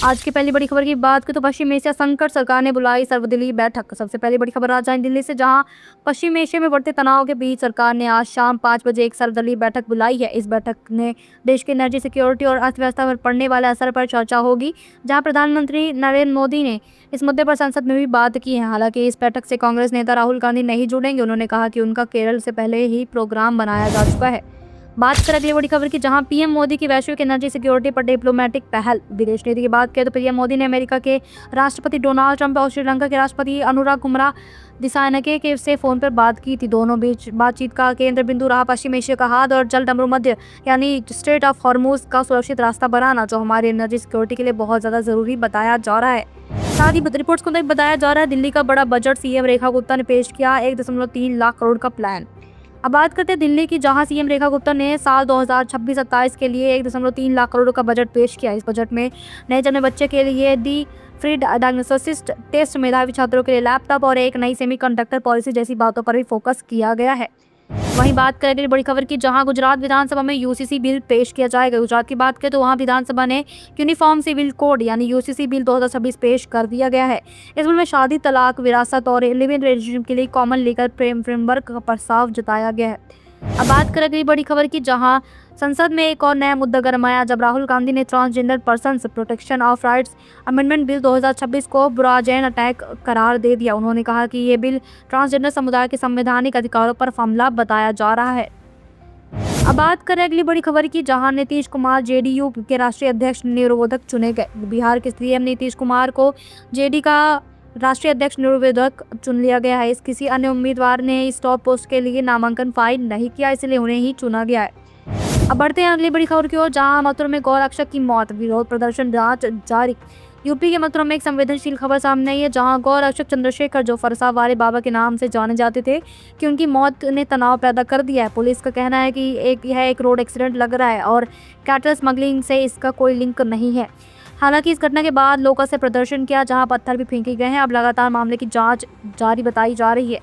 आज की पहली बड़ी खबर की बात करें तो पश्चिम एशिया संकट, सरकार ने बुलाई सर्वदलीय बैठक। सबसे पहली बड़ी खबर राजधानी दिल्ली से, जहां पश्चिम एशिया में बढ़ते तनाव के बीच सरकार ने आज शाम 5 बजे एक सर्वदलीय बैठक बुलाई है। इस बैठक में देश की एनर्जी सिक्योरिटी और अर्थव्यवस्था पर पड़ने वाले असर पर चर्चा होगी, जहां प्रधानमंत्री नरेंद्र मोदी ने इस मुद्दे पर संसद में भी बात की है। हालांकि इस बैठक से कांग्रेस नेता राहुल गांधी नहीं जुड़ेंगे। उन्होंने कहा कि उनका केरल से पहले ही प्रोग्राम बनाया जा चुका है। बात करें अगली बड़ी खबर की, जहां पीएम मोदी की वैश्विक एनर्जी सिक्योरिटी पर डिप्लोमेटिक पहल। विदेश नीति की बात करें तो पीएम मोदी ने अमेरिका के राष्ट्रपति डोनाल्ड ट्रंप और श्रीलंका के राष्ट्रपति अनुराग कुमार दिसानाके के से फोन पर बात की थी। दोनों बीच बातचीत का केंद्र बिंदु रहा पश्चिम एशिया का हाथ और जल मध्य यानी स्ट्रेट ऑफ हॉर्मुज का सुरक्षित रास्ता बनाना, जो हमारी एनर्जी सिक्योरिटी के लिए बहुत ज्यादा जरूरी बताया जा रहा है। साथ ही रिपोर्ट्स को बताया जा रहा है दिल्ली का बड़ा बजट सीएम रेखा गुप्ता ने पेश किया 1.3 लाख करोड़ का प्लान। अब बात करते हैं दिल्ली की, जहां सीएम रेखा गुप्ता ने साल 2026-27 के लिए 1.3 लाख करोड़ का बजट पेश किया। इस बजट में नए जन्मे बच्चे के लिए दी फ्री डायग्नोसिस टेस्ट, मेधावी छात्रों के लिए लैपटॉप और एक नई सेमीकंडक्टर पॉलिसी जैसी बातों पर भी फोकस किया गया है। वहीं बात करें अगली बड़ी खबर की, जहां गुजरात विधानसभा में यूसीसी बिल पेश किया जाएगा। गुजरात की बात करें तो वहां विधानसभा ने यूनिफॉर्म सिविल कोड यानी यूसीसी बिल 2026 पेश कर दिया गया है। इस बिल में शादी, तलाक, विरासत और लिव इन रिलेशनशिप के लिए कॉमन लीगल फ्रेमवर्क का प्रस्ताव जताया गया है। अब बात करें अगली बड़ी खबर की, जहां संसद में एक और नया मुद्दा गरमाया जब राहुल गांधी ने transgender persons protection of rights amendment bill 2026 को ब्रॉडजैन अटैक करार दे दिया। उन्होंने कहा कि ये बिल ट्रांसजेंडर समुदाय के संवैधानिक अधिकारों पर हमला बताया जा रहा है। अब बात करें अगली बड़ी खबर की, जहां नीतीश कुमार जेडीयू के राष्ट्रीय अध्यक्ष निरोधक चुने गए। बिहार के सीएम नीतीश कुमार को जेडी का राष्ट्रीय अध्यक्ष निरोधक चुन लिया गया है। किसी अन्य उम्मीदवार ने इस टॉप पोस्ट के लिए नामांकन फाइल नहीं किया, इसलिए उन्हें ही चुना गया है। अब बढ़ते हैं अगली बड़ी खबर की ओर, जहां मथुरा में गौ रक्षक की मौत, विरोध प्रदर्शन जांच जारी। यूपी के मथुरा में एक संवेदनशील खबर सामने आई है, जहां गौ रक्षक चंद्रशेखर, जो फरसा वाले बाबा के नाम से जाने जाते थे, कि उनकी मौत ने तनाव पैदा कर दिया है। पुलिस का कहना है कि यह एक रोड एक्सीडेंट लग रहा है और कैटल स्मगलिंग से इसका कोई लिंक नहीं है। हालांकि इस घटना के बाद लोगों से प्रदर्शन किया, जहां पत्थर भी फेंके गए हैं। अब लगातार मामले की जांच जारी बताई जा रही है।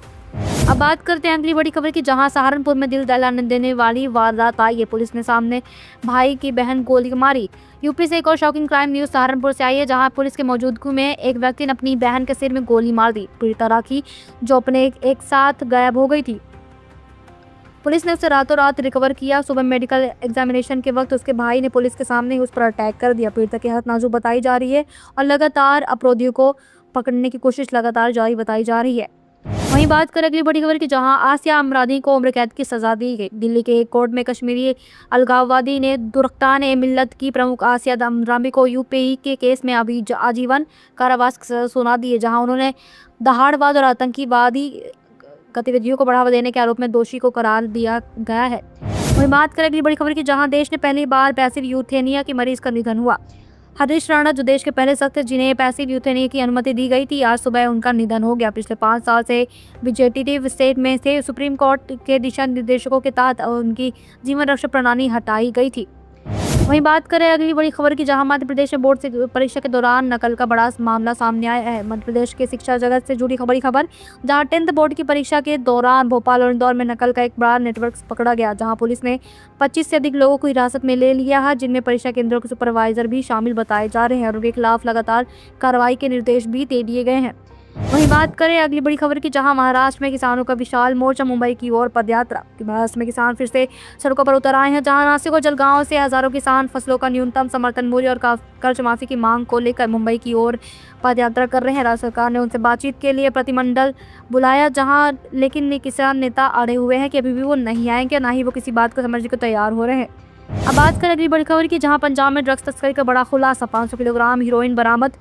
अब बात करते हैं अगली बड़ी खबर की, जहां सहारनपुर में दिल दहलाने देने वाली वारदात आई है। पुलिस ने सामने भाई की बहन गोली मारी। यूपी से एक और शॉकिंग क्राइम न्यूज सहारनपुर से आई है, जहां पुलिस के मौजूदगी में एक व्यक्ति ने अपनी बहन के सिर में गोली मार दी। पीड़िता राखी, जो अपने एक साथ गायब हो गई थी, पुलिस ने उसे रातों रात रिकवर किया। सुबह मेडिकल एग्जामिनेशन के वक्त उसके भाई ने पुलिस के सामने ही उस पर अटैक कर दिया। पीड़िता की हालत नाजुक बताई जा रही है और लगातार अपराधियों को पकड़ने की कोशिश लगातार जारी बताई जा रही है। वहीं बात करें अगली बड़ी खबर की, जहां आसिया अमरादी को उम्र कैद की सजा दी गई। दिल्ली के एक कोर्ट में कश्मीरी अलगाववादी ने दुर्खतान मिल्लत की प्रमुख आसिया अमरादी को यूपीई के केस में अभी आजीवन कारावास की सजा सुना दी है, जहां उन्होंने दहाड़वाद और आतंकवादी गतिविधियों को बढ़ावा देने के आरोप में दोषी को करार दिया गया है। वहीं बात करें अगली बड़ी खबर की, जहां देश ने पहली बार पैसिव यूथेनिया की मरीज का निधन हुआ। हरीश राणा, जो देश के पहले शख्स थे जिन्हें पैसिव यूथेनिया की अनुमति दी गई थी, आज सुबह उनका निधन हो गया। पिछले 5 साल से वेजिटेटिव स्टेट में से सुप्रीम कोर्ट के दिशा निर्देशों के तहत उनकी जीवन रक्षक प्रणाली हटाई गई थी। वहीं बात करें अगली बड़ी खबर की, जहां मध्य प्रदेश में बोर्ड से परीक्षा के दौरान नकल का बड़ा मामला सामने आया है। मध्य प्रदेश के शिक्षा जगत से जुड़ी बड़ी खबर, जहां 10th बोर्ड की परीक्षा के दौरान भोपाल और इंदौर में नकल का एक बड़ा नेटवर्क पकड़ा गया, जहां पुलिस ने 25 से अधिक लोगों को हिरासत में ले लिया है, जिनमें परीक्षा केंद्रों के सुपरवाइजर भी शामिल बताए जा रहे हैं और उनके खिलाफ लगातार कार्रवाई के निर्देश भी दे दिए गए हैं। वहीं बात करें अगली बड़ी खबर की, जहां महाराष्ट्र में किसानों का विशाल मोर्चा मुंबई की ओर पदयात्रा। महाराष्ट्र में किसान फिर से सड़कों पर उतर आए हैं, जहां नासिक और जलगांव से हजारों किसान फसलों का न्यूनतम समर्थन मूल्य और कर्ज माफी की मांग को लेकर मुंबई की ओर पदयात्रा कर रहे हैं। राज्य सरकार ने उनसे बातचीत के लिए प्रतिनिधिमंडल बुलाया, जहां लेकिन किसान नेता अड़े हुए हैं कि अभी भी वो नहीं आएंगे, ना ही वो किसी बात को समझने को तैयार हो रहे हैं। अब बात करें अगली बड़ी खबर की, जहाँ पंजाब में ड्रग्स तस्करी का बड़ा खुलासा, 500 किलोग्राम हीरोइन बरामद।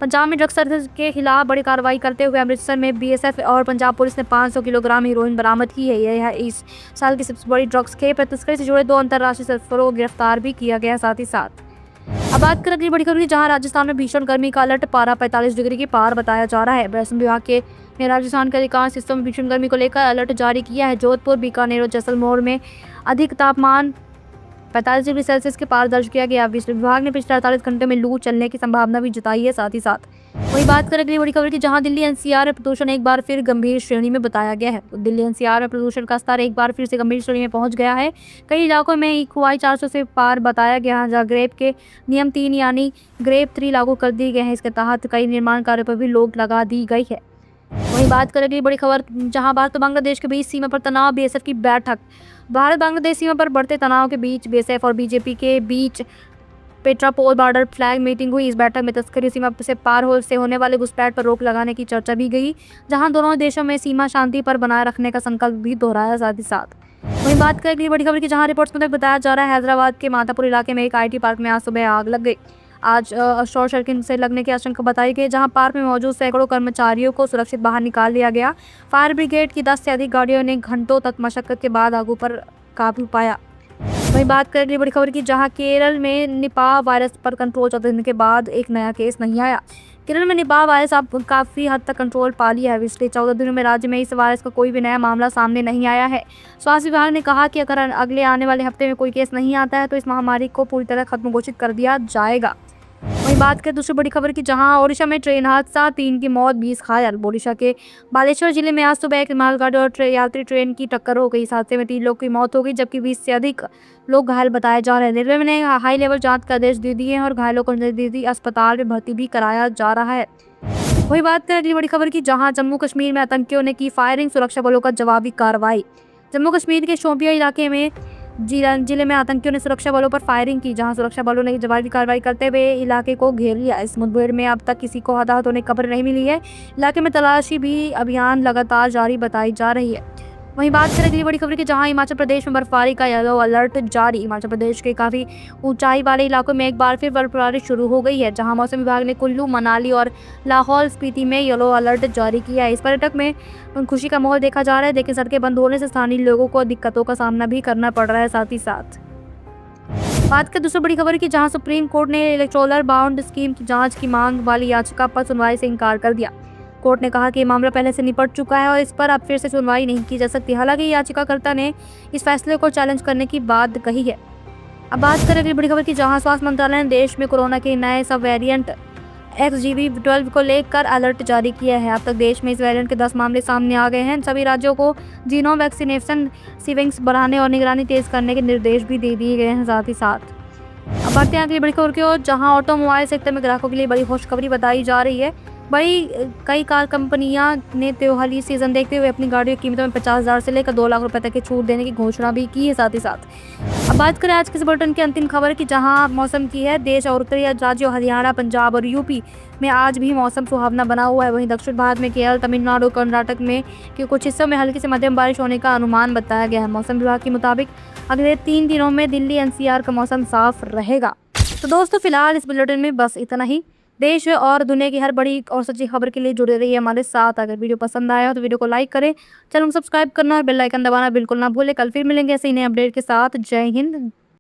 पंजाब में ड्रग्स तस्करी के खिलाफ बड़ी कार्रवाई करते हुए अमृतसर में बीएसएफ और पंजाब पुलिस ने 500 किलोग्राम हीरोइन बरामद की है। यह इस साल की सबसे बड़ी ड्रग्स खेप है। तस्करी से जुड़े 2 अंतर्राष्ट्रीय तस्करों को गिरफ्तार भी किया गया। साथ ही साथ अब बात करें अगली बड़ी खबर की, जहां राजस्थान में भीषण गर्मी का अलर्ट, पारा 45 डिग्री के पार बताया जा रहा है। मौसम विभाग ने राजस्थान के अधिकांश हिस्सों में भीषण गर्मी को लेकर अलर्ट जारी किया है। जोधपुर, बीकानेर और जैसलमेर में अधिक तापमान 45 डिग्री सेल्सियस के पार दर्ज किया गया। विभाग ने पिछले 48 घंटे में लू चलने की संभावना भी जताई है। साथ ही साथ वही बात करें अगली बड़ी खबर की, जहां दिल्ली एनसीआर में प्रदूषण एक बार फिर गंभीर श्रेणी में बताया गया है। तो दिल्ली एनसीआर में प्रदूषण का स्तर एक बार फिर से गंभीर श्रेणी में पहुंच गया है। कई इलाकों में EQI 400 से पार बताया गया है, जहां ग्रेप के नियम 3 यानी ग्रेप 3 लागू कर दिए गए हैं। इसके तहत कई निर्माण कार्यों पर भी रोक लगा दी गई है। वहीं बात करें अगली बड़ी खबर, जहां भारत और बांग्लादेश के बीच सीमा पर तनाव, BSF की बैठक। भारत बांग्लादेश सीमा पर बढ़ते तनाव के बीच BSF और बीजेपी के बीच पेट्रापोल बॉर्डर फ्लैग मीटिंग हुई। इस बैठक में तस्करी सीमा से पार होने वाले घुसपैठ पर रोक लगाने की चर्चा भी गई, जहां दोनों देशों में सीमा शांति पर बनाए रखने का संकल्प भी दोहराया। साथ ही साथ वहीं बात करें अगली बड़ी खबर की, जहां रिपोर्ट्स में बताया जा रहा है हैदराबाद के मातापुर इलाके में एक IT पार्क में आज सुबह आग लग गई। आज शॉर्ट सर्किट से लगने की आशंका बताई गई, जहां पार्क में मौजूद सैकड़ों कर्मचारियों को सुरक्षित बाहर निकाल लिया गया। फायर ब्रिगेड की 10 से अधिक गाड़ियों ने घंटों तक मशक्कत के बाद आग पर काबू पाया। वहीं बात करें अगली बड़ी खबर की, जहां केरल में निपाह वायरस पर कंट्रोल 14 दिन के बाद एक नया केस नहीं आया। केरल में निपाह वायरस अब काफ़ी हद तक कंट्रोल पा लिया है। पिछले 14 दिनों में राज्य में इस वायरस का कोई भी नया मामला सामने नहीं आया है। स्वास्थ्य विभाग ने कहा कि अगर अगले आने वाले हफ्ते में कोई केस नहीं आता है तो इस महामारी को पूरी तरह खत्म घोषित कर दिया जाएगा। वहीं बात करें दूसरी बड़ी खबर की, जहां ओडिशा में ट्रेन हादसा, 3 की मौत, 20 घायल। ओडिशा के बालेश्वर जिले में आज सुबह एक मालगाड़ी और यात्री ट्रेन की टक्कर हो गई। इस हादसे में 3 लोगों की मौत हो गई, जबकि 20 से अधिक लोग घायल बताए जा रहे हैं। रेलवे ने हाई लेवल जांच का आदेश दे दिए हैं और घायलों को नजदीकी अस्पताल में भर्ती भी कराया जा रहा है। वही बात करें अगली बड़ी खबर की, जहां जम्मू कश्मीर में आतंकियों ने की फायरिंग, सुरक्षा बलों का जवाबी कार्रवाई। जम्मू कश्मीर के शोपिया इलाके में जिले में आतंकियों ने सुरक्षा बलों पर फायरिंग की, जहां सुरक्षा बलों ने जवाबी कार्रवाई करते हुए इलाके को घेर लिया। इस मुठभेड़ में अब तक किसी को हताहत होने की खबर नहीं मिली है। इलाके में तलाशी भी अभियान लगातार जारी बताई जा रही है। वहीं बात करें अगली बड़ी खबर की, जहां हिमाचल प्रदेश में बर्फबारी का येलो अलर्ट जारी। हिमाचल प्रदेश के काफ़ी ऊंचाई वाले इलाकों में एक बार फिर बर्फबारी शुरू हो गई है, जहां मौसम विभाग ने कुल्लू, मनाली और लाहौल स्पीति में येलो अलर्ट जारी किया है। इस पर्यटक में खुशी का माहौल देखा जा रहा है, लेकिन सड़कें बंद होने से स्थानीय लोगों को दिक्कतों का सामना भी करना पड़ रहा है। साथ ही साथ बात करें दूसरी बड़ी खबर की, जहां सुप्रीम कोर्ट ने इलेक्टोरल बॉन्ड स्कीम की जांच की मांग वाली याचिका पर सुनवाई से इनकार कर दिया। कोर्ट ने कहा कि ये मामला पहले से निपट चुका है और इस पर अब फिर से सुनवाई नहीं की जा सकती। हालांकि याचिकाकर्ता ने इस फैसले को चैलेंज करने की बात कही है। अब बात करें अगली बड़ी खबर की, जहां स्वास्थ्य मंत्रालय ने देश में कोरोना के नए सब वेरिएंट XBB12 को लेकर अलर्ट जारी किया है। अब तक देश में इस वेरिएंट के 10 मामले सामने आ गए हैं। सभी राज्यों को जीनोम वैक्सीनेशन सीविंग्स बढ़ाने और निगरानी तेज करने के निर्देश भी दे दिए गए हैं। साथ ही साथ अब बढ़ते हैं अगली बड़ी खबर की ओर, जहां ऑटोमोबाइल सेक्टर में ग्राहकों के लिए बड़ी खुशखबरी बताई जा रही है। कई कार कंपनियां ने त्योहारी सीजन देखते हुए अपनी गाड़ियों की कीमतों में 50,000 से लेकर 2 लाख रुपए तक की छूट देने की घोषणा भी की है। साथ ही साथ अब बात करें आज के इस बुलेटिन की अंतिम खबर की, जहां मौसम की है। देश और उत्तरी राज्यों हरियाणा, पंजाब और यूपी में आज भी मौसम सुहावना बना हुआ है। वहीं दक्षिण भारत में केरल, तमिलनाडु, कर्नाटक में के कुछ हिस्सों में हल्की से मध्यम बारिश होने का अनुमान बताया गया है। मौसम विभाग के मुताबिक अगले 3 दिनों में दिल्ली NCR का मौसम साफ रहेगा। तो दोस्तों, फिलहाल इस बुलेटिन में बस इतना ही। देश और दुनिया की हर बड़ी और सच्ची खबर के लिए जुड़े रहिए हमारे साथ। अगर वीडियो पसंद आया हो तो वीडियो को लाइक करें, चैनल को सब्सक्राइब करना और बेल आइकन दबाना बिल्कुल ना भूलें। कल फिर मिलेंगे ऐसे ही नए अपडेट के साथ। जय हिंद।